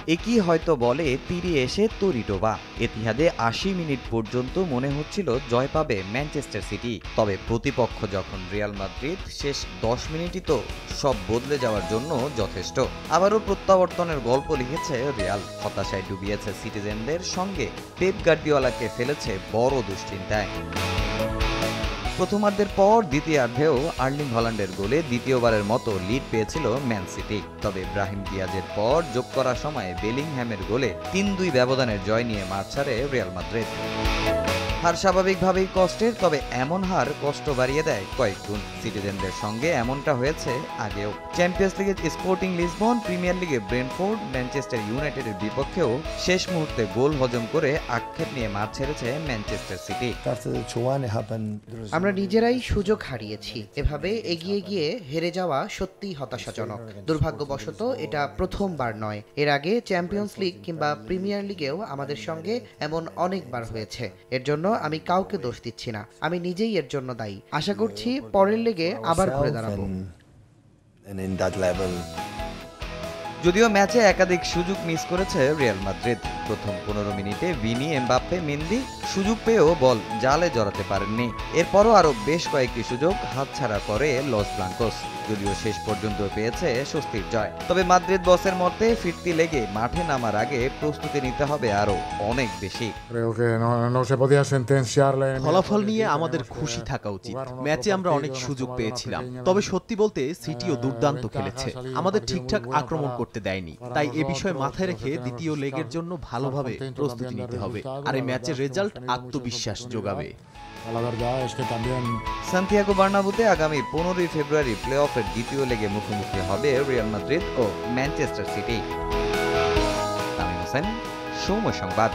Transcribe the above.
একই হয়তো বলে তীরে এসে তরিটোবা। এতিহাদে ৮০ মিনিট পর্যন্ত মনে হচ্ছিল জয় পাবে ম্যানচেস্টার সিটি। তবে প্রতিপক্ষ যখন রিয়াল মাদ্রিদ, শেষ ১০ মিনিটই তো সব বদলে যাওয়ার জন্য যথেষ্ট। আবারও প্রত্যাবর্তনের গল্প লিখেছে রিয়াল। হতাশায় ডুবিয়েছে সিটিজেনদের, সঙ্গে পেপ গার্দিওলাকে ফেলেছে বড় দুশ্চিন্তায়। প্রথমার্ধের পর দ্বিতীয়ার্ধেও আর্লিং হল্যান্ডের গোলে দ্বিতীয়বারের মতো লিড পেয়েছিল ম্যান সিটি। তবে ব্রাহিম দিয়াজের পর যোগ করা সময়ে বেলিংহ্যামের গোলে ৩-২ ব্যবধানের জয় নিয়ে মাঠ ছাড়ে রিয়াল মাদ্রিদ। হার স্বাভাবিকভাবেই কষ্টের, তবে এমন হার কষ্ট বাড়িয়ে দেয় কয়েক গুণ। সিটিজেনদের সঙ্গে এমনটা হয়েছে আগেও। চ্যাম্পিয়ন্স লিগে স্পোর্টিং লিসবন, প্রিমিয়ার লিগে ব্রেন্টফোর্ড, ম্যানচেস্টার ইউনাইটেডের বিপক্ষেও শেষ মুহূর্তে গোল হজম করে আক্ষেপ নিয়ে মাঠ ছেড়েছে ম্যানচেস্টার সিটি। আমরা নিজেরাই সুযোগ হারিয়েছি। এভাবে এগিয়ে গিয়ে হেরে যাওয়া সত্যিই হতাশাজনক। দুর্ভাগ্যবশত এটা প্রথমবার নয়। এর আগে চ্যাম্পিয়ন্স লিগ কিংবা প্রিমিয়ার লিগেও আমাদের সঙ্গে এমন অনেকবার হয়েছে। এর জন্য আমি কাউকে দোষ দিচ্ছি না, আমি নিজেই এর জন্য দায়ী। আশা করছি পরের লেগে আবার ঘুরে দাঁড়াবো। যদিও ম্যাচে একাধিক সুযোগ মিস করেছে রিয়াল মাদ্রিদ। প্রথম ১৫ মিনিটে ভিনি, এমবাপ্পে, মেন্দি সুযোগ পেয়েও বল জালে জড়াতে পারেননি। এরপরও আরও বেশ কয়েকটি সুযোগ হাতছাড়া করে লস ব্লাঙ্কোস। যদিও শেষ পর্যন্ত পেয়েছে স্বস্তির জয়। তবে মাদ্রিদ বসের মতে ফিরতি লেগে মাঠে নামার আগে প্রস্তুতি নিতে হবে আরও অনেক বেশি। ফলাফল নিয়ে আমাদের খুশি থাকা উচিত। ম্যাচে আমরা অনেক সুযোগ পেয়েছিলাম, তবে সত্যি বলতে সিটিও দুর্দান্ত খেলেছে, আমাদের ঠিকঠাক আক্রমণ করতে দেয়নি। তাই এ বিষয়ে মাথায় রেখে দ্বিতীয় লেগের জন্য ভালোভাবে প্রস্তুতি নিতে হবে, আর এই ম্যাচের রেজাল্ট আত্মবিশ্বাস যোগাবে। সান্তিয়াগো বার্নাবুতে আগামী ১৫ই ফেব্রুয়ারি প্লে অফের দ্বিতীয় লেগে মুখোমুখি হবে রিয়াল মাদ্রিদ ও ম্যানচেস্টার সিটি। তামিম হোসেন, সময় সংবাদ।